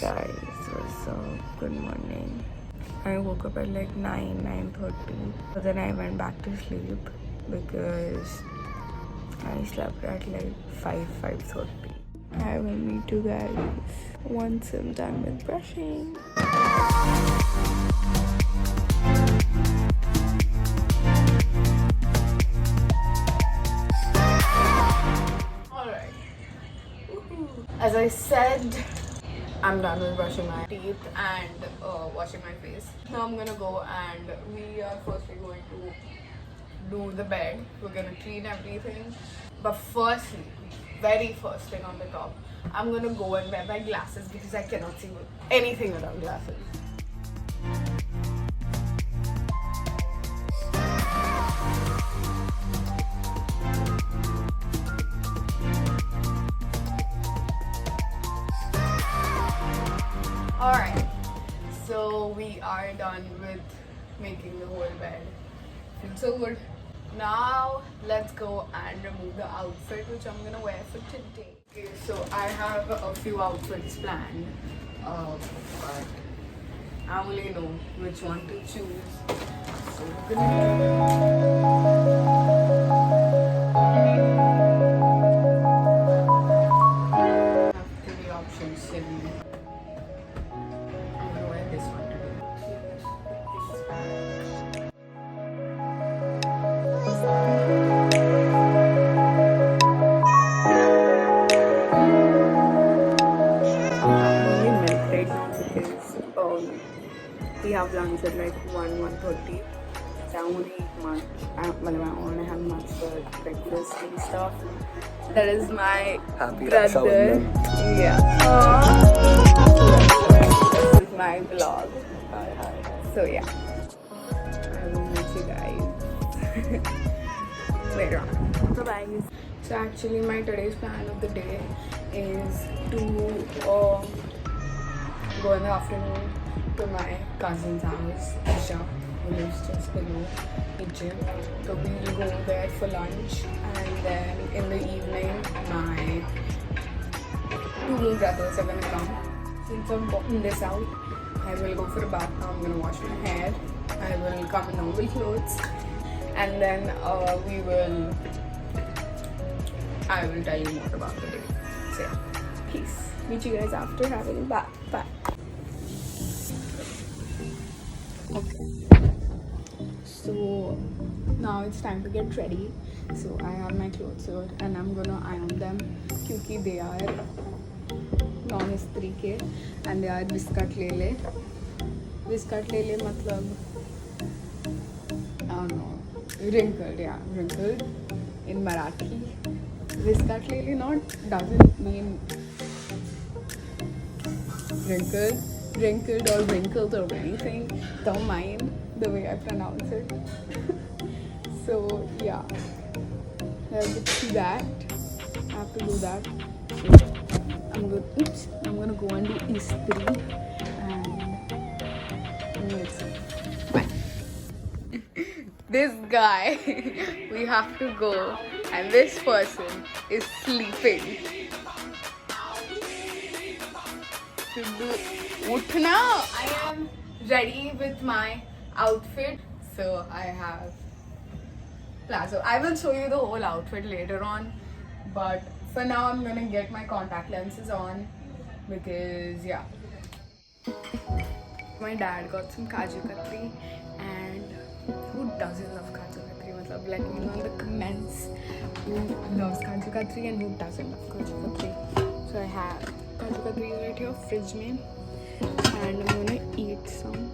guys, what's up? Good morning. I woke up at like 9:30, but then I went back to sleep because I slept at like 5:30. I will meet you guys once I'm done with brushing. Alright. As I said, I'm done with brushing my teeth and washing my face. Now I'm gonna go and we are firstly going to do the bed. We're gonna clean everything. But firstly, very first thing on the top, I'm gonna go and wear my glasses because I cannot see anything without glasses. Alright, so we are done with making the whole bed. Feels so good. Now let's go and remove the outfit which I'm gonna wear for today. Okay, so I have a few outfits planned, but I only know which one to choose. So we're gonna have three options in. I'm gonna wear this one today. Right now because we have lunch at like 1:30. So I won't eat much. I won't have much for breakfast and stuff. That is my Happy brother. Yeah. This is my vlog. So yeah, I will meet you guys later on. Bye bye. So actually my today's plan of the day is to go in the afternoon to my cousin's house, Isha, who lives just below Egypt. So we'll go there for lunch, and then in the evening my two more brothers are gonna come. Since I'm walking this out, I will go for a bath. Now I'm gonna wash my hair. I will come in normal clothes, and then I will tell you more about the day. So yeah, peace. Meet you guys after having a bath. Bye. Okay. So now it's time to get ready. So I have my clothes here and I'm gonna iron them because they are non-istri ke and they are biscuit lele. Biscuit lele matlab I don't know, wrinkled, yeah, wrinkled in Marathi. Biscuit lele doesn't mean wrinkled or wrinkled or anything. Don't mind the way I pronounce it. So yeah, I have to do that. I have to do that. So I'm gonna go and do istri and let's see. Bye. This guy, we have to go, and this person is sleeping. Uthna! I am ready with my outfit. So I have plazo. I will show you the whole outfit later on, but for now I'm gonna get my contact lenses on because yeah. My dad got some kaju katri, and who doesn't love kaju katri? Matlab, let me know in the comments who loves kaju katri and who doesn't love kaju katri. So I have kaju katri right here, fridge mein, and I'm gonna eat some.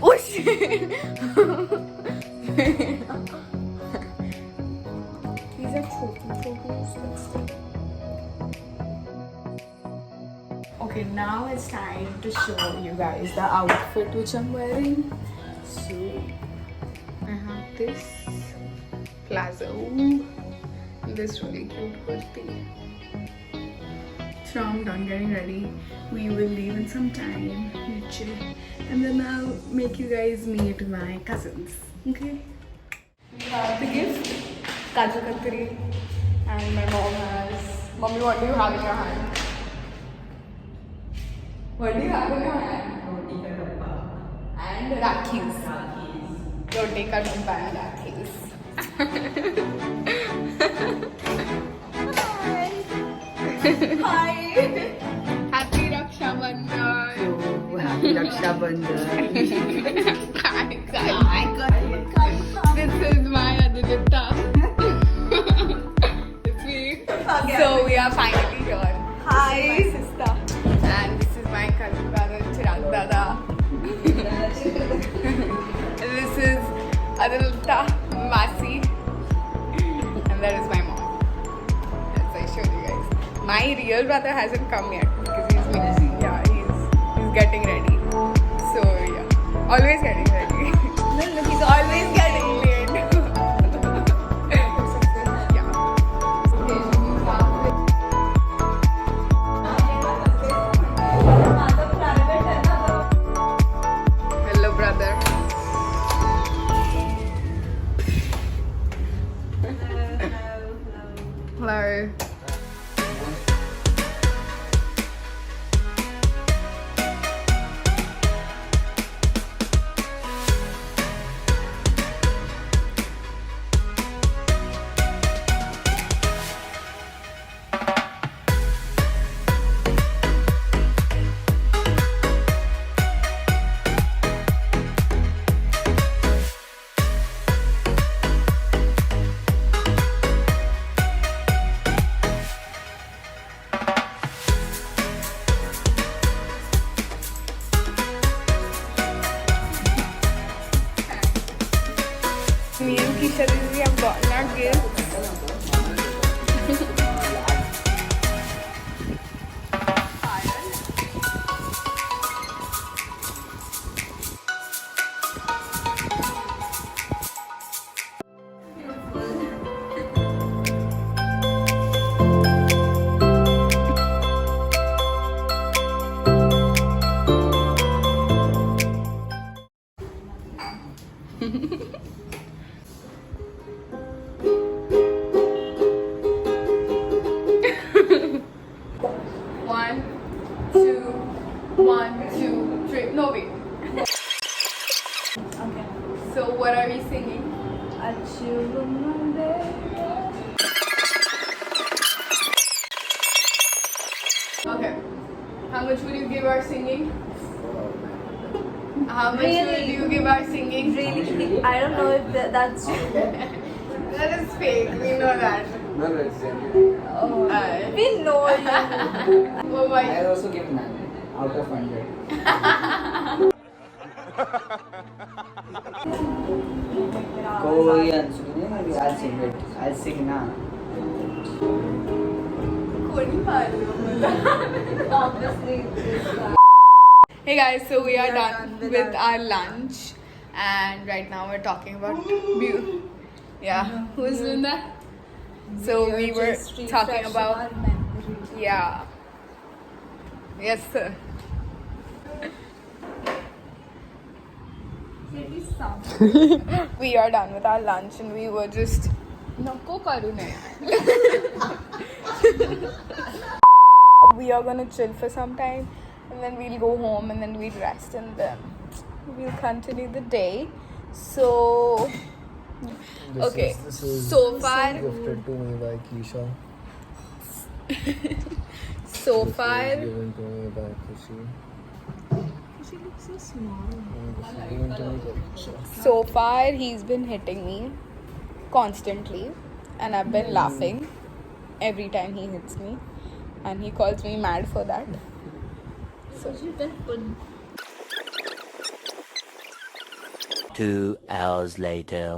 Oh shit! These are chotu. Okay, now it's time to show you guys the outfit which I'm wearing. So I have this plazo, this really cute kurti. So I'm done getting ready. We will leave in some time, and then I'll make you guys meet my cousins. Okay? We have the gift, kaju katri, and my mom has Mommy, what do you have in your hand? What do you have in your hand? Roti ka dabba. And Rakis. Rakis. Roti ka dabba and Rakis. Hi. Happy Raksha Bandhan. So, happy Raksha Bandhan. This is my Adilita. It's me. So we are finally here. Hi. This is my sister. And this is my cousin brother Chirag Dada. This is Adilita Masi. And that is my mom. As I showed you guys. My real brother hasn't come yet because he's busy. Yeah, he's getting ready. So yeah, always getting ready. No, he's Always getting late. Yeah. Hello, brother. Hello. Me and Kisha Didi have gotten our gifts. One, two, three. No, wait. Okay. So, what are we singing? Okay. How much will you give our singing? How much will you give our singing? Really? I don't know if that's true. That is fake. We know that. No, no, it's genuine. Oh, we know you. Oh my. I also give 9 out of 100. कोई answer नहीं, I'll sing it. I'll sing now. कोनी मालूम. Obviously. Hey guys, so we are done with our lunch, and right now we're talking about view. Yeah, who's doing that? So we were talking about yeah. Yes, sir. We are done with our lunch, and we were just Nako karu na yaar. We are gonna chill for some time, and then we'll go home, and then we'll rest, and then we'll continue the day. So, okay. This is So far, gifted to me by Keisha. so This far, was given to me by Kushi. She looks so small. And this is given to me by Keisha. so far, he's been hitting me constantly, and I've been laughing every time he hits me, and he calls me mad for that. So, 2 hours later.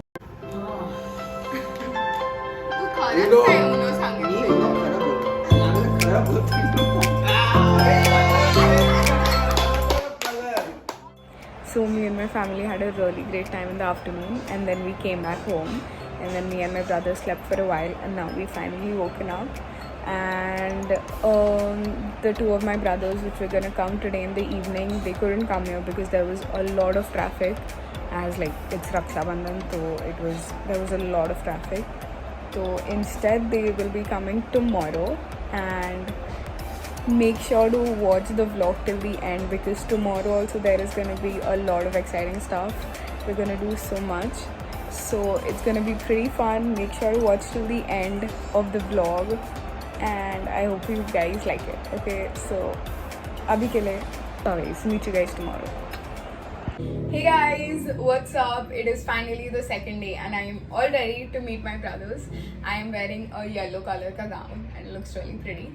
So me and my family had a really great time in the afternoon, and then we came back home, and then me and my brother slept for a while, and now we finally woken up. And the two of my brothers which were gonna come today in the evening, they couldn't come here because there was a lot of traffic, as like it's Raksha Bandhan, so there was a lot of traffic. So instead they will be coming tomorrow, and make sure to watch the vlog till the end, because tomorrow also there is going to be a lot of exciting stuff. We're going to do so much, so it's going to be pretty fun. Make sure to watch till the end of the vlog, and I hope you guys like it. Okay, so abhi ke liye always meet you guys tomorrow. Hey guys, what's up? It is finally the second day and I am all ready to meet my brothers. I am wearing a yellow color ka gown and it looks really pretty.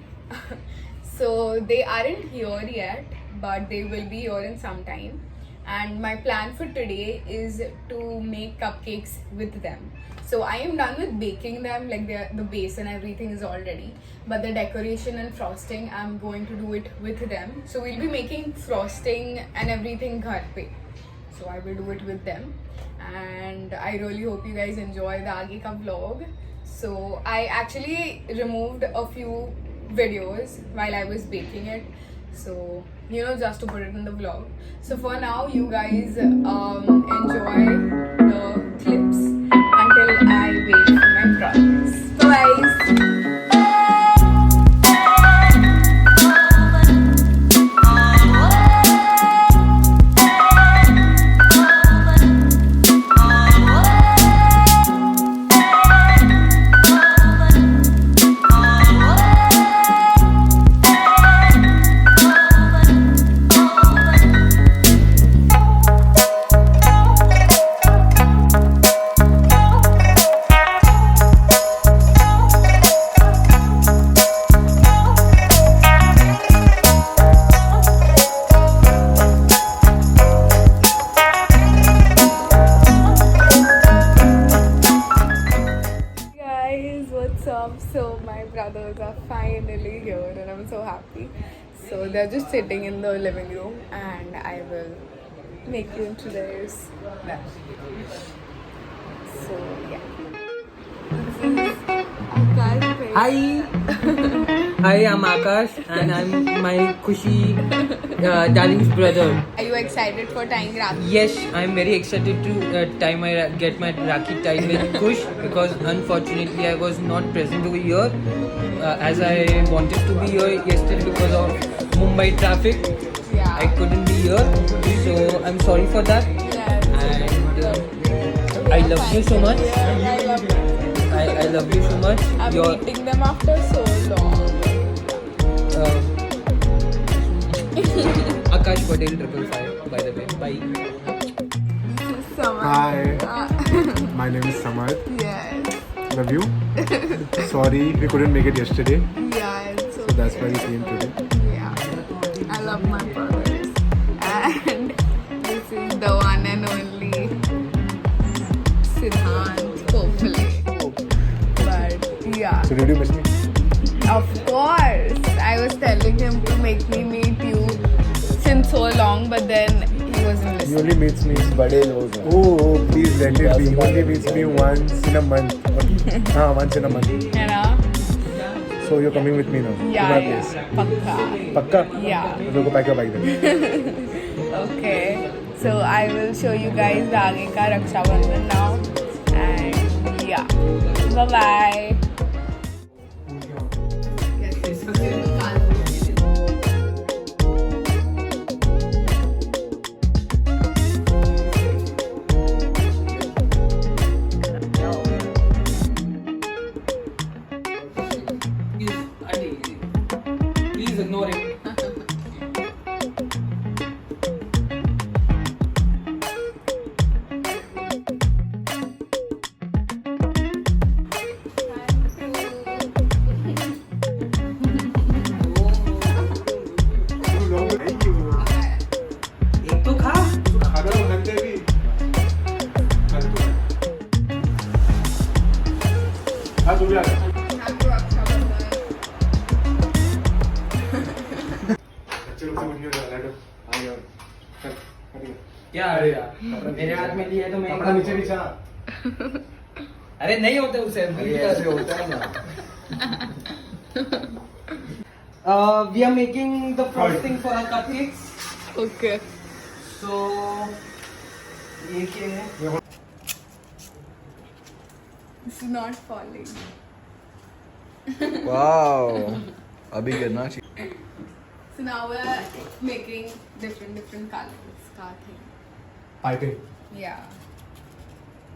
So they aren't here yet, but they will be here in some time. And my plan for today is to make cupcakes with them. So I am done with baking them, like the base and everything is all ready. But the decoration and frosting, I'm going to do it with them. So we'll be making frosting and everything ghar pe. So I will do it with them. And I really hope you guys enjoy the Aage ka vlog. So I actually removed a few videos while I was baking it. So, you know, just to put it in the vlog. So for now, you guys enjoy the clips until I wait for my brothers. Bye guys! So my brothers are finally here and I'm so happy. So they're just sitting in the living room and I will make room to theirs. So yeah. This is Akash. Hi, I'm Akash and I'm my Kushi darling's brother. Are you excited for tying Rakhi? Yes, I'm very excited to get my Rakhi tied with Kush because unfortunately I was not present over here as I wanted to be here yesterday because of Mumbai traffic. Yeah. I couldn't be here, so I'm sorry for that. Yes. And I love you so much. Yeah, I love you. I love you so much. I'm meeting them after so long. Akash Patel 555, by the way. Bye. Hi, my name is Samad. Yes. Love you. Sorry, we couldn't make it yesterday, Yeah, it's so that's why we came today. Yeah. I love my brothers. And this is the one and only Siddhant, hopefully. But yeah. So did you miss me? Of course. I was telling him to make me meet you since so long, but then he wasn't He listening. only meets me bade log. Oh, please let it be. He only meets me once in a month. Once in a month. You know? So you're coming with me now to my place. Pakka. Pakka? Yeah. We'll go pack your bag then. Okay. So I will show you guys the Aage ka Raksha Bandhan now. And yeah. Bye-bye. Please ignore it. एक तो खा क्या अरे यार मेरे हाथ में लिया तो मैं कपड़ा नीचे बिछा. अरे नहीं होता उसे ऐसे होता है ना. We are making the frosting for our cupcakes. Okay. So ये क्या है? This is not falling. Wow. अभी गिरना चाहिए. So now we're making different colors का thing. Piping. Yeah.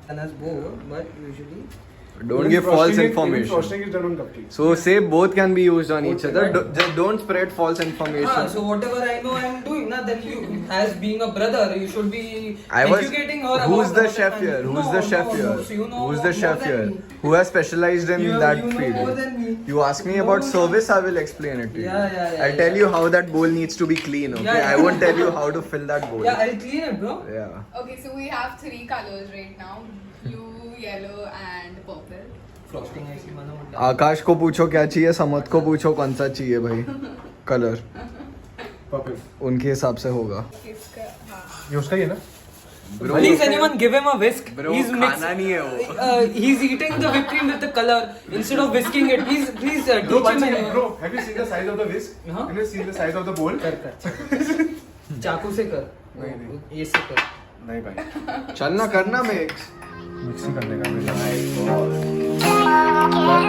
And as both, but usually. Don't give false information. Frosting is done on cupcakes. So say both can be used on each other. Just don't spread false information. So whatever I know I'm doing, na, then you, as being a brother, you should be educating her about Who's the what chef I'm- here? No, Who's the chef no, here? no, so you know Who's the more chef than here? me. Who has specialized in You- that you know field? more than me. You ask me about service, I will explain it to you. Yeah, I'll tell you how that bowl needs to be clean, okay? Yeah. I won't tell you how to fill that bowl. Yeah, I'll clean it, bro. Yeah. Okay, so we have 3 colors right now: blue, yellow, and purple. Frosting ऐसी मानो होता आकाश को पूछो क्या चाहिए, समत को पूछो कौन सा चाहिए भाई कलर. Purple. उनके हिसाब से होगा. इसका हाँ. ये उसका ही है ना? Please anyone give him a whisk. Bro, He's खाना नहीं है वो. He's eating the whipped cream with the color instead of whisking it. Please Bro, teach him. one second. anyone. Bro, have you seen the size of the whisk? Huh? Have you seen the size of the bowl? कर. चाकू से कर. नहीं. ये से कर. नहीं भाई. चलना करना मिक्स. मिक्सी करने का मेरा. हाँ बस.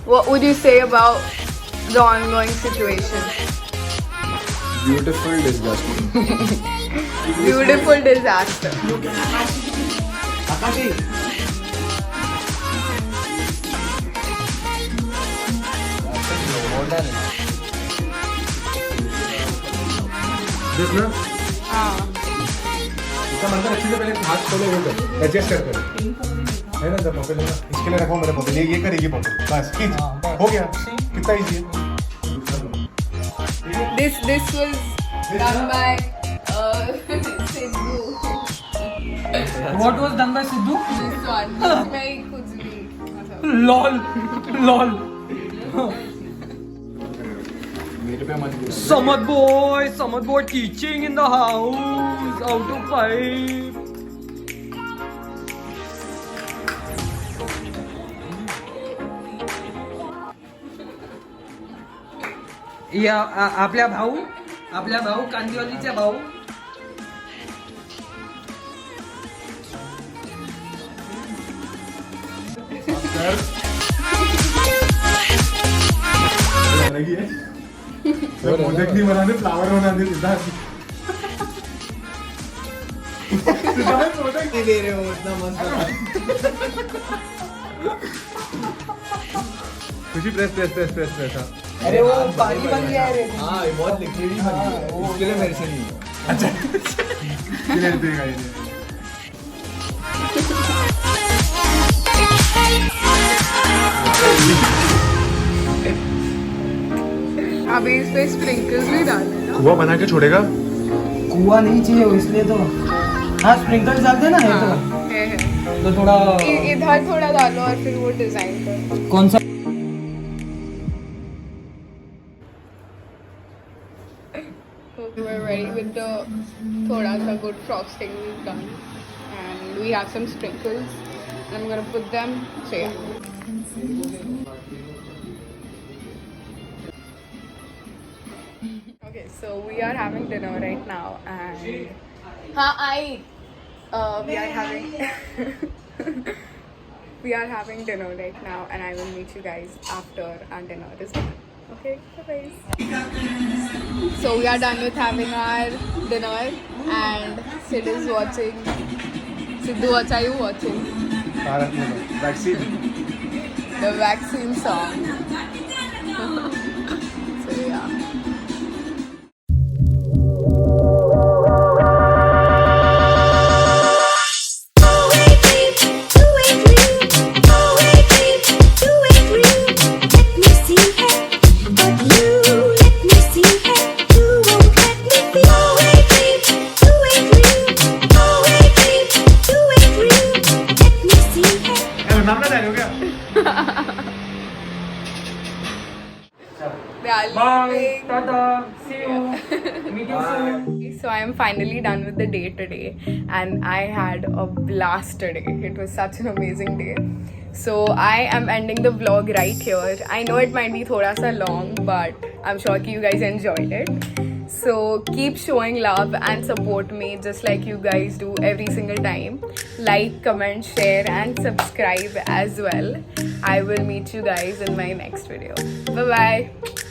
What would you say about the ongoing situation? Beautiful disgusting. Beautiful disaster. This ना. हाँ. इसका मतलब अच्छे से पहले हाथ खोले वो कर. Adjust कर. है ना जब पॉकेट लेना. इसके लिए रखो मेरे पॉकेट. ये करेगी पॉकेट. बस खींच. हो गया. कितना इजी है. This was done by Sidhu. What was done by Sidhu? This one. इसमें ही कुछ भी मतलब. Lol. Lol. मेरे पे मत गिर. Samad boy teaching in the house. How to pipe. या आपल्या भाऊ कांदिवलीचे भाऊ लगी है. मोदक नहीं बनाने, फ्लावर बनाने सिद्धार्थ. सिद्धार्थ मोदक नहीं दे रहे हो इतना मस्त. खुशी प्रेस. हाँ. अरे वो पानी बन गया है रे हाँ ये बहुत लिक्विड ही बनी है. इसके लिए मेरे से नहीं है. किले देगा ये. अभी इस पे स्प्रिंकल्स भी डालना है. कुआं बना के छोड़ेगा. कुआ नहीं चाहिए इसलिए तो हाँ स्प्रिंकल्स डालते हैं ना ये तो है. तो थोड़ा इधर थोड़ा डालो और फिर वो डिजाइन करो. कौन सा We're ready with the thoda sa good frosting we've done, and we have some sprinkles. And I'm gonna put them. So yeah. Okay, so we are having dinner right now, and we are having we are having dinner right now, and I will meet you guys after our dinner is done. Okay, bye. So we are done with having our dinner, and Sid is watching. Sidhu, what are you watching? Vaccine. The vaccine song. So yeah. नाम ना are Bye. leaving. Tata. See you. Meet you soon. So I am finally done with the day today, and I had a blast today. It was such an amazing day. So I am ending the vlog right here. I know it might be thoda sa long, but I'm sure you guys enjoyed it. So keep showing love and support me just like you guys do every single time. Like, comment, share and subscribe as well. I will meet you guys in my next video. Bye bye.